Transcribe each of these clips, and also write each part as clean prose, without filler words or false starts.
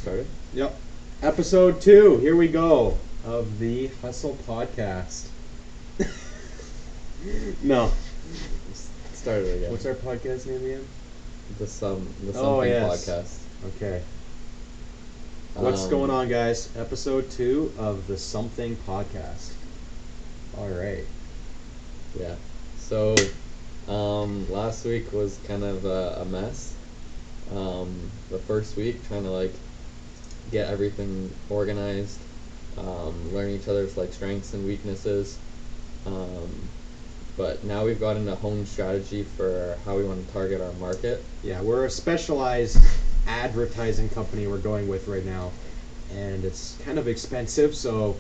started? Yep. Episode 2, here we go, of the Hustle Podcast. No. Start it again. What's our podcast name again? The Something yes. Podcast. Okay. What's going on, guys? Episode 2 of the Something Podcast. Alright. Yeah. So, last week was kind of a mess. The first week, trying to get everything organized, learn each other's strengths and weaknesses. But now we've got into a home strategy for how we want to target our market. Yeah, we're a specialized advertising company we're going with right now, and it's kind of expensive, so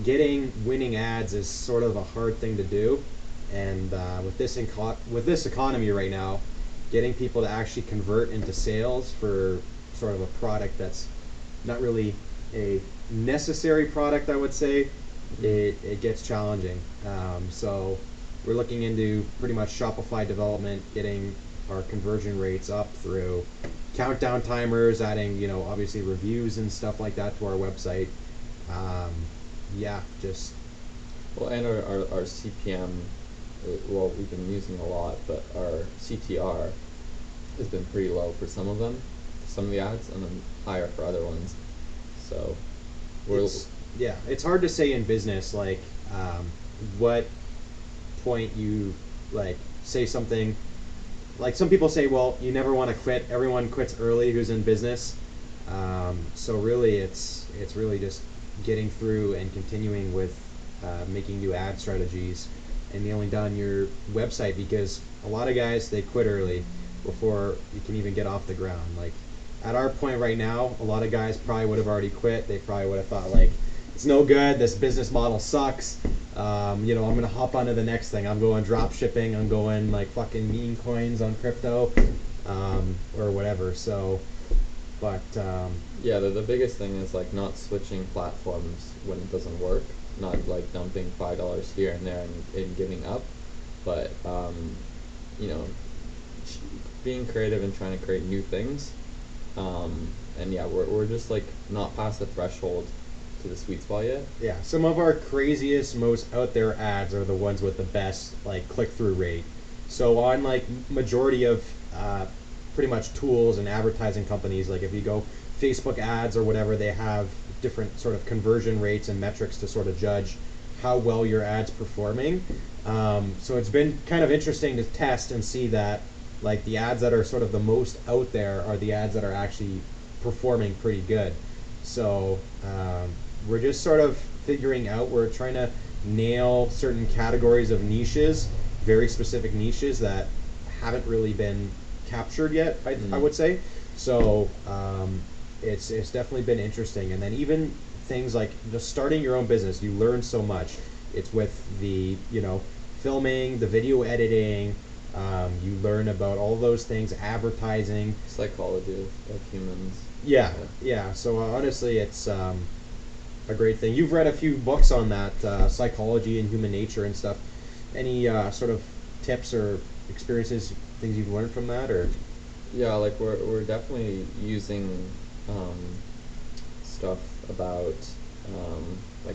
getting winning ads is sort of a hard thing to do. And with this economy right now, getting people to actually convert into sales for sort of a product that's not really a necessary product, I would say, it gets challenging. So we're looking into pretty much Shopify development, getting our conversion rates up through countdown timers, adding, obviously reviews and stuff like that to our website. Well, and our CPM, well, we've been using a lot, but our CTR has been pretty low for some of them, for some of the ads, and then higher for other ones. So it's hard to say in business what point you say something. Some people say, well, you never want to quit. Everyone quits early who's in business. So really, it's really just getting through and continuing with making new ad strategies and nailing down your website, because a lot of guys, they quit early before you can even get off the ground. At our point right now, a lot of guys probably would have already quit. They probably would have thought it's no good, this business model sucks. I'm gonna hop onto the next thing. I'm going drop shipping. I'm going fucking meme coins on crypto, or whatever. So, but yeah, the biggest thing is not switching platforms when it doesn't work. Not dumping $5 here and there and giving up, but being creative and trying to create new things. And yeah, we're just not past the threshold to the sweet spot yet. Yeah, some of our craziest, most out there ads are the ones with the best click-through rate. So on majority of pretty much tools and advertising companies, if you go Facebook ads or whatever, they have different sort of conversion rates and metrics to sort of judge how well your ad's performing. So it's been kind of interesting to test and see that the ads that are sort of the most out there are the ads that are actually performing pretty good. So we're just sort of figuring out, we're trying to nail certain categories of niches, very specific niches that haven't really been captured yet, I would say. So it's definitely been interesting. And then even things like just starting your own business, you learn so much. It's with the filming, the video editing, you learn about all those things, advertising, Psychology of humans. Yeah. So honestly, it's a great thing. You've read a few books on that, psychology and human nature and stuff. Any sort of tips or experiences, things you've learned from that, or? Yeah, we're definitely using stuff about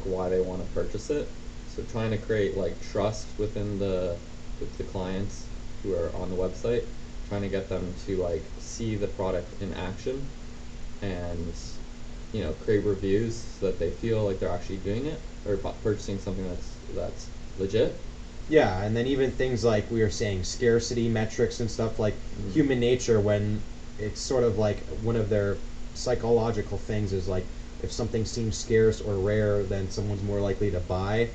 why they want to purchase it. So trying to create trust within the clients who are on the website, trying to get them to see the product in action, and create reviews so that they feel like they're actually doing it or purchasing something that's legit. Yeah, and then even things like we were saying, scarcity metrics and stuff, human nature, when it's sort of one of their psychological things is if something seems scarce or rare, then someone's more likely to buy.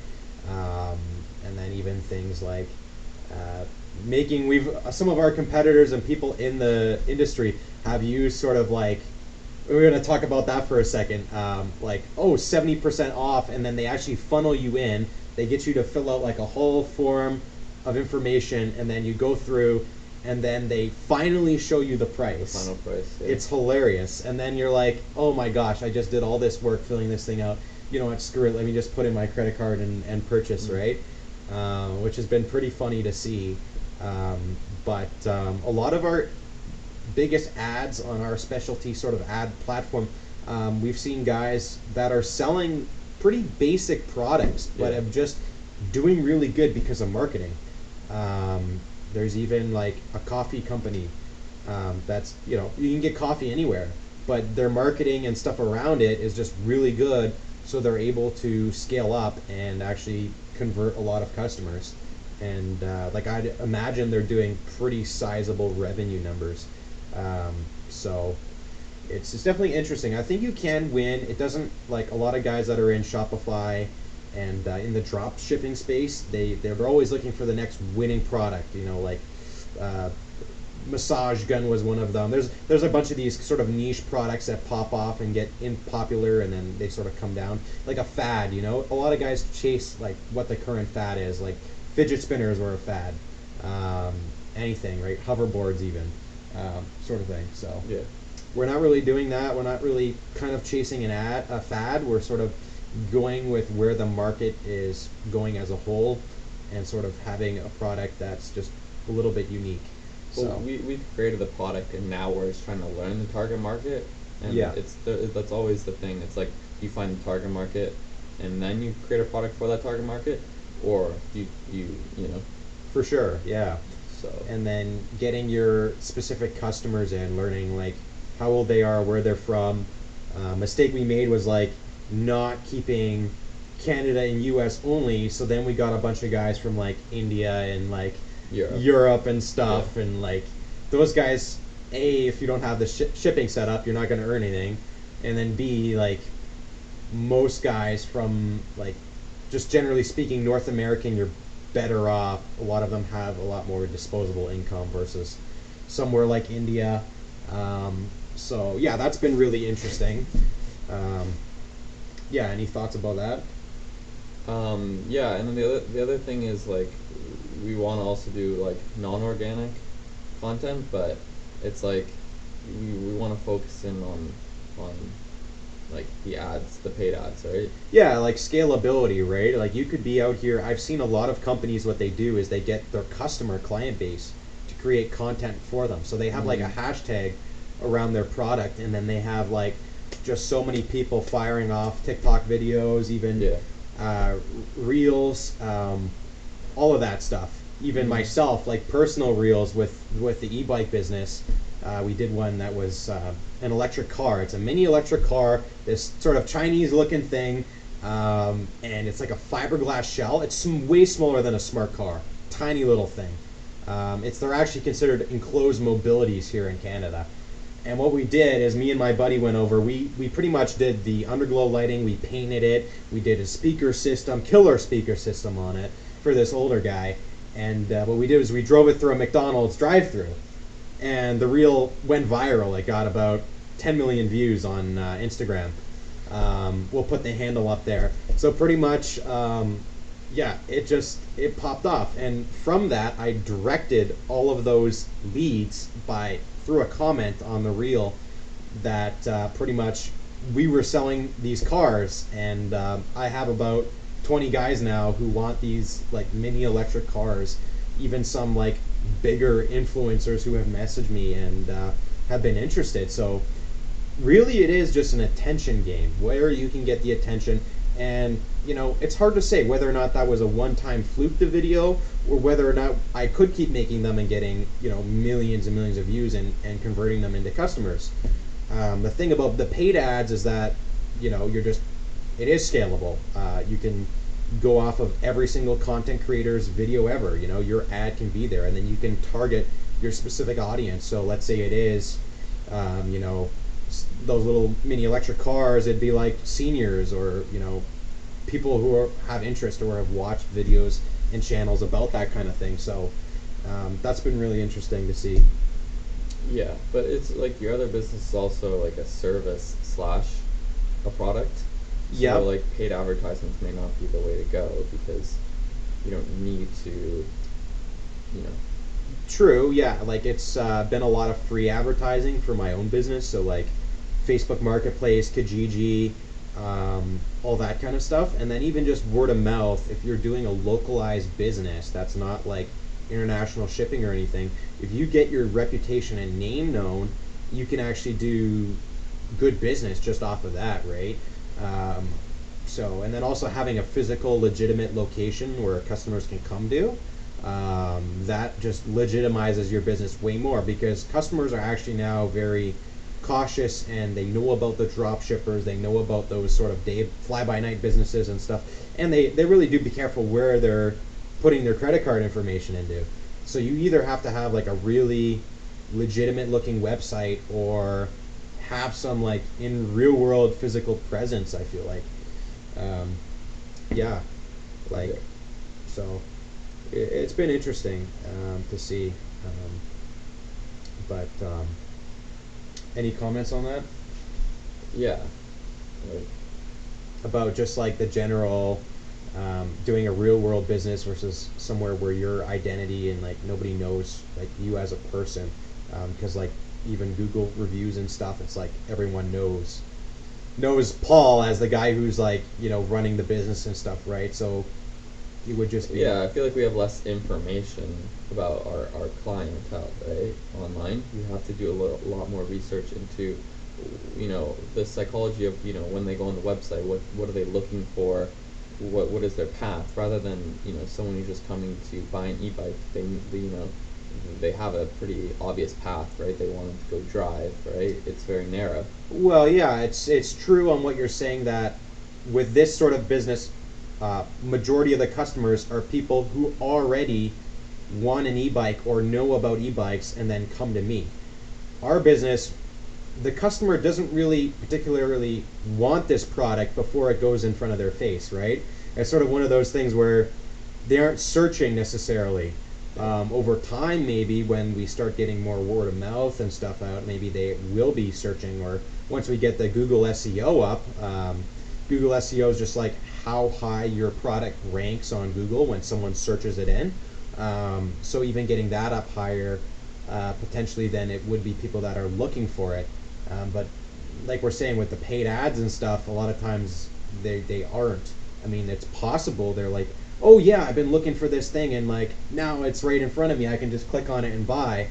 And then even things some of our competitors and people in the industry have used sort of we're going to talk about that for a second, 70% off, and then they actually funnel you in. They get you to fill out a whole form of information, and then you go through, and then they finally show you the price. The final price, yeah. It's hilarious. And then you're oh my gosh, I just did all this work filling this thing out. You know what, screw it, let me just put in my credit card and purchase, right? Which has been pretty funny to see. But a lot of our biggest ads on our specialty sort of ad platform We've seen guys that are selling pretty basic products, but Yeah. have just doing really good because of marketing. There's even like a coffee company that's, you can get coffee anywhere, but their marketing and stuff around it is just really good, so they're able to scale up and actually convert a lot of customers. And like, I'd imagine they're doing pretty sizable revenue numbers. So it's definitely interesting. I think you can win. It doesn't, like a lot of guys that are in Shopify and in the drop shipping space, they're always looking for the next winning product. Like uh, massage gun was one of them. There's a bunch of these sort of niche products that pop off and get popular, and then they sort of come down like a fad. A lot of guys chase like what the current fad is. Like fidget spinners were a fad. Um, Anything, right? Hoverboards even, sort of thing. So Yeah. we're not really doing that. We're not really kind of chasing a fad. We're sort of going with where the market is going as a whole, and sort of having a product that's just a little bit unique. Well, So we've created the product, and now we're just trying to learn the target market, and yeah, that's always the thing. It's like you find the target market, and then you create a product for that target market, or you know. for sure, yeah. So And then getting your specific customers in, learning like how old they are, where they're from. Mistake we made was like not keeping Canada and U.S. only. So then we got a bunch of guys from like India and like Europe. Europe and stuff, Yeah. and like those guys. A, if you don't have the shipping set up, you're not going to earn anything, and then B, like most guys from like just generally speaking North American, you're better off. A lot of them have a lot more disposable income versus somewhere like India. So yeah, that's been really interesting. Um, yeah, any thoughts about that? Yeah, and then the other thing is like we want to also do like non-organic content, but it's like we want to focus in on like the ads, the paid ads, right? Yeah, like scalability, right? Like you could be out here. I've seen a lot of companies, what they do is they get their customer client base to create content for them. So they have like a Mm-hmm. hashtag around their product, and then they have like just so many people firing off TikTok videos, even Yeah. uh, reels, all of that stuff. Even Mm-hmm. myself, like personal reels with the e-bike business. We did one that was an electric car. It's a mini electric car, this sort of Chinese-looking thing, and it's like a fiberglass shell. It's way smaller than a smart car, tiny little thing. They're actually considered enclosed mobilities here in Canada. And what we did is me and my buddy went over. We pretty much did the underglow lighting. We painted it. We did a speaker system, killer speaker system on it for this older guy. And what we did was we drove it through a McDonald's drive-through, and the reel went viral. It got about 10 million views on Instagram. We'll put the handle up there. So pretty much, yeah, it popped off, and from that, I directed all of those leads by through a comment on the reel that pretty much we were selling these cars, and I have about 20 guys now who want these like mini electric cars. Even some like bigger influencers who have messaged me and have been interested. So really, it is just an attention game where you can get the attention. And it's hard to say whether or not that was a one-time fluke, the video, or whether or not I could keep making them and getting millions and millions of views and converting them into customers. The thing about the paid ads is that it is scalable. You can go off of every single content creator's video ever. Your ad can be there, and then you can target your specific audience. So let's say it is, those little mini electric cars. It'd be like seniors, or people who have interest or have watched videos and channels about that kind of thing. So that's been really interesting to see. Yeah, but it's like your other business is also like a service slash a product. Yeah. So like paid advertisements may not be the way to go because you don't need to, True, yeah. Like it's been a lot of free advertising for my own business, so like Facebook Marketplace, Kijiji, all that kind of stuff, and then even just word of mouth. If you're doing a localized business that's not like international shipping or anything, if you get your reputation and name known, you can actually do good business just off of that, right? Um, so, and then also having a physical, legitimate location where customers can come to, that just legitimizes your business way more because customers are actually now very cautious and they know about the drop shippers, they know about those sort of day fly by night businesses and stuff, and they really do be careful where they're putting their credit card information into. So you either have to have like a really legitimate looking website or have some like in real world physical presence. I feel like, um, yeah, Yeah. like so it's been interesting to see. But any comments on that Yeah. Like, about just like the general doing a real world business versus somewhere where your identity and like nobody knows like you as a person because like even Google reviews and stuff, it's like everyone knows Paul as the guy who's like running the business and stuff, right? So it would just be yeah, I feel like we have less information about our clientele, right? Online, you have to do lot more research into, the psychology of, when they go on the website, what are they looking for, what is their path, rather than, someone who's just coming to buy an e-bike, they have a pretty obvious path, right? They want them to go drive, right? It's very narrow. Well, yeah, it's true on what you're saying that with this sort of business, majority of the customers are people who already want an e-bike or know about e-bikes and then come to me. Our business, the customer doesn't really particularly want this product before it goes in front of their face, right? It's sort of one of those things where they aren't searching necessarily. Over time, maybe when we start getting more word of mouth and stuff out, maybe they will be searching. Or once we get the Google SEO up, Google SEO is just like how high your product ranks on Google when someone searches it in. So even getting that up higher, potentially, then it would be people that are looking for it. But like we're saying with the paid ads and stuff, a lot of times they aren't. I mean, it's possible they're like, oh yeah, I've been looking for this thing, and like now it's right in front of me. I can just click on it and buy.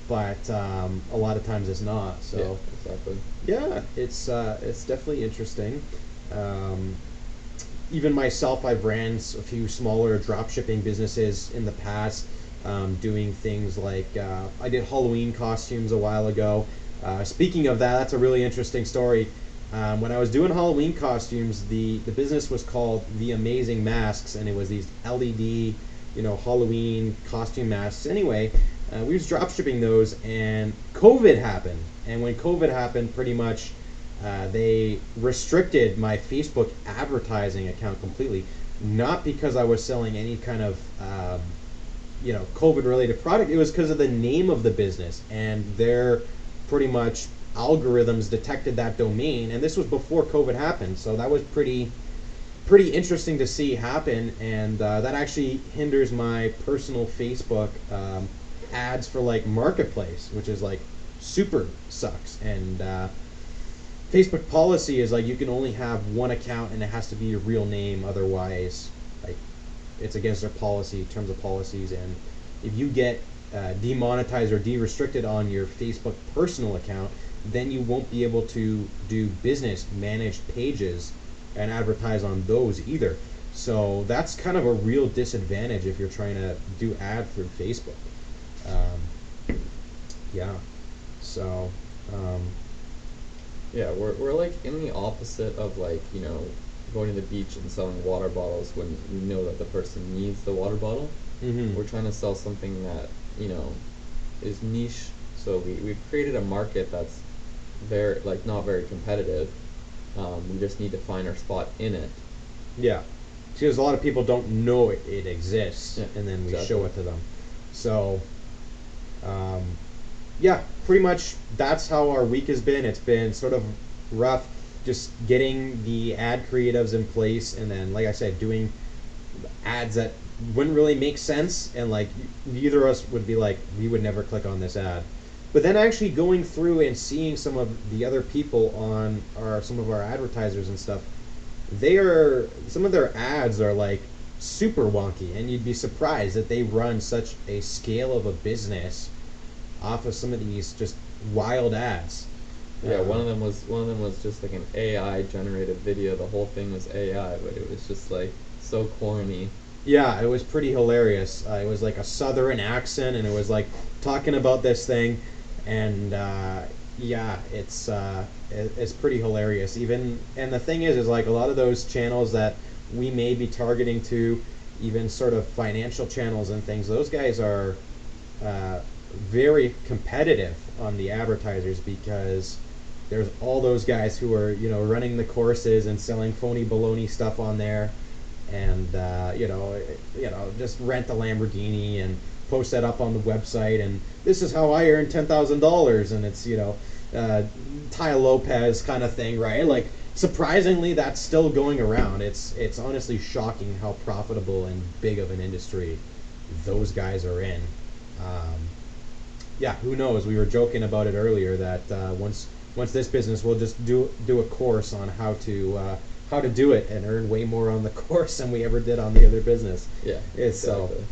But a lot of times it's not. Yeah, So exactly. yeah, it's definitely interesting. Um, Even myself, I've ran a few smaller drop shipping businesses in the past, doing things like I did Halloween costumes a while ago. Speaking of that, that's a really interesting story. When I was doing Halloween costumes, the business was called The Amazing Masks, and it was these LED, Halloween costume masks. Anyway, we was drop shipping those, and COVID happened. And when COVID happened, pretty much they restricted my Facebook advertising account completely, not because I was selling any kind of COVID related product. It was because of the name of the business and their pretty much algorithms detected that domain. And this was before COVID happened, so that was pretty interesting to see happen. And that actually hinders my personal Facebook ads for like Marketplace, which is like super sucks. And Facebook policy is like you can only have one account and it has to be your real name, otherwise like it's against their policy, terms of policies. And if you get demonetized or de-restricted on your Facebook personal account, then you won't be able to do business managed pages and advertise on those either. So that's kind of a real disadvantage if you're trying to do ad through Facebook. Yeah. So Yeah, we're like in the opposite of like, going to the beach and selling water bottles when we know that the person needs the water bottle. mhm. We're trying to sell something that, is niche. So we've created a market that's very, like, not very competitive. We just need to find our spot in it. Yeah, because a lot of people don't know it exists, Yeah, and then we exactly. show it to them. So, um, yeah, pretty much that's how our week has been. It's been sort of rough, just getting the ad creatives in place, and then, like I said, doing ads that wouldn't really make sense, and like neither of us would be like, we would never click on this ad. But then actually going through and seeing some of the other people on some of our advertisers and stuff, some of their ads are like super wonky, and you'd be surprised that they run such a scale of a business off of some of these just wild ads. Yeah, one of them was just like an AI generated video. The whole thing was AI, but it was just like so corny. Yeah, it was pretty hilarious. It was like a southern accent, and it was like talking about this thing, and yeah, it's pretty hilarious. Even and the thing is like a lot of those channels that we may be targeting to, even sort of financial channels and things. Those guys are very competitive on the advertisers because there's all those guys who are running the courses and selling phony baloney stuff on there, and just rent a Lamborghini and post that up on the website, and this is how I earned $10,000, and it's Ty Lopez kind of thing, right? Like surprisingly, that's still going around. It's honestly shocking how profitable and big of an industry those guys are in. Um, yeah, who knows? We were joking about it earlier that once this business, we'll just do a course on how to do it and earn way more on the course than we ever did on the other business. Yeah, It's so exactly.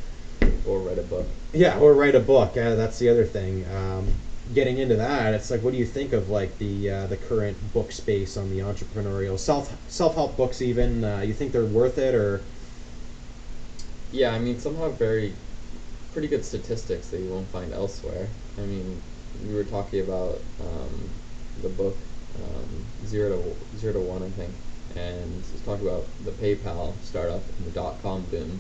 Or write a book. yeah, or write a book. That's the other thing. Getting into that, it's like, what do you think of like the current book space on the entrepreneurial self help books? Even you think they're worth it, or Yeah, I mean, some have very pretty good statistics that you won't find elsewhere. I mean, we were talking about the book Zero to One, I think, and it's talking about the PayPal startup and the .com boom,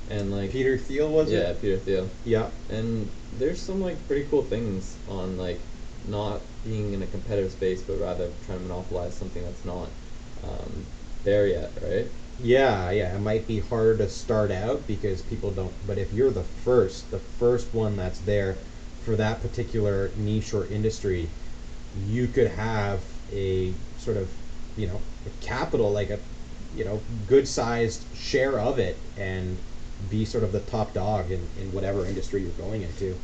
and like Peter Thiel was yeah, it? Peter Thiel, Yeah, and there's some like pretty cool things on like not being in a competitive space, but rather trying to monopolize something that's not um, there yet, right? yeah. It might be hard to start out because people don't. But if you're the first one that's there for that particular niche or industry, you could have a sort of a capital, like a good sized share of it, and be sort of the top dog in whatever industry you're going into,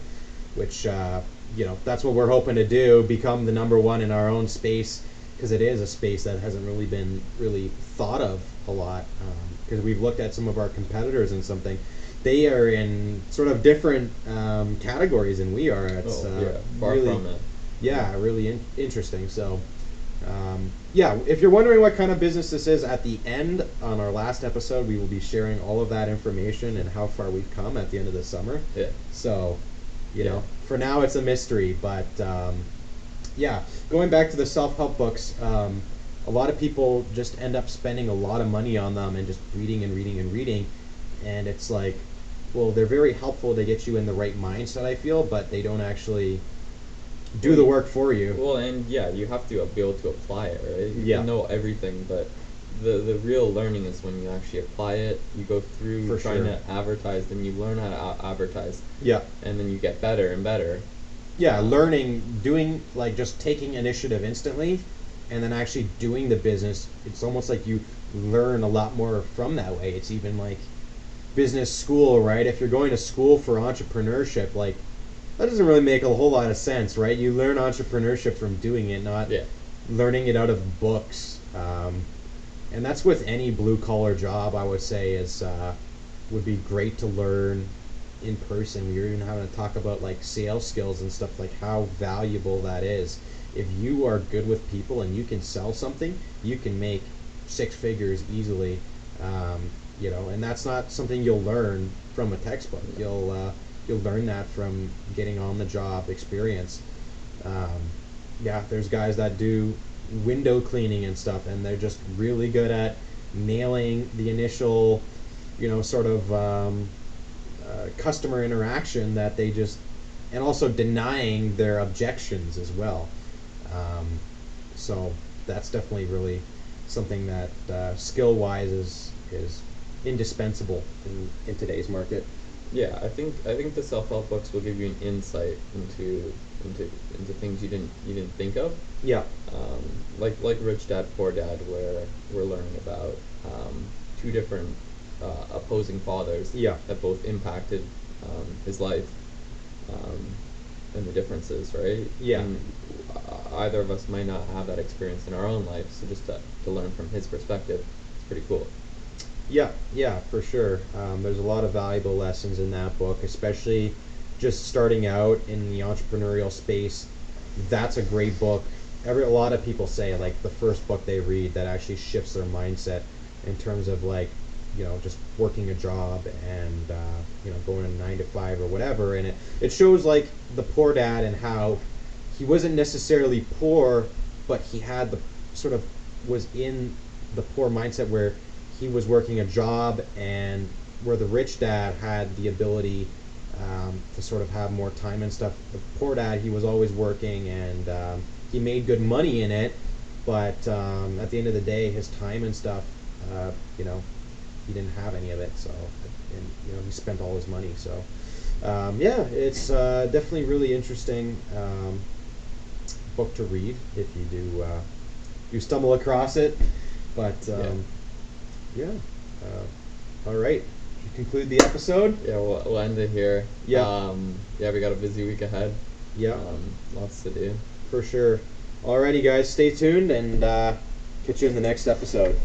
which that's what we're hoping to do, become the number one in our own space, because it is a space that hasn't really been really thought of a lot, because we've looked at some of our competitors and something they are in sort of different categories than we are. It's Oh yeah, far really from it. Yeah. yeah, really interesting. So, yeah, if you're wondering what kind of business this is, at the end on our last episode, we will be sharing all of that information and how far we've come at the end of the summer. Yeah. So, Yeah. for now it's a mystery, but yeah, going back to the self help books, a lot of people just end up spending a lot of money on them and just reading and reading and reading, and it's like, well, they're very helpful to get you in the right mindset, I feel, but they don't actually do the work for you. Well, and yeah, you have to be able to apply it, right? You Yeah. can know everything, but the real learning is when you actually apply it. You go through For trying sure. to advertise, then you learn how to advertise, Yeah. and then you get better and better. Yeah, learning, doing, like just taking initiative instantly, and then actually doing the business. It's almost like you learn a lot more from that way. It's even like business school, right? If you're going to school for entrepreneurship, like that doesn't really make a whole lot of sense, right? You learn entrepreneurship from doing it, not Yeah. learning it out of books. And that's with any blue collar job, I would say, is would be great to learn in person. You're even having to talk about like sales skills and stuff, like how valuable that is. If you are good with people and you can sell something, you can make six figures easily. And that's not something you'll learn from a textbook. You'll learn that from getting on the job experience. Yeah, there's guys that do window cleaning and stuff, and they're just really good at nailing the initial, sort of customer interaction, that they just, and also denying their objections as well. Um, so that's definitely really something that skill-wise is indispensable in today's market. Yeah, I think the self help books will give you an insight into things you didn't think of. Yeah, Like Rich Dad Poor Dad, where we're learning about two different opposing fathers yeah, that both impacted his life, um, and the differences, right? yeah. And either of us might not have that experience in our own life, so just to learn from his perspective, it's pretty cool. Yeah, for sure. There's a lot of valuable lessons in that book, especially just starting out in the entrepreneurial space. That's a great book a lot of people say like the first book they read that actually shifts their mindset in terms of like, just working a job and going a 9 to 5 or whatever. And it shows like the Poor Dad and how he wasn't necessarily poor, but he had the sort of was in the poor mindset where he was working a job, and where the rich dad had the ability to sort of have more time and stuff. The poor dad, he was always working, and he made good money in it, but at the end of the day, his time and stuff, he didn't have any of it. So, and he spent all his money. So, yeah, it's definitely really interesting book to read if you do you stumble across it. But yeah, all right. Conclude the episode. Yeah, we'll end it here. Yeah. Yeah, we got a busy week ahead. Yeah. Lots to do. For sure. Alrighty, guys, stay tuned and catch you in the next episode.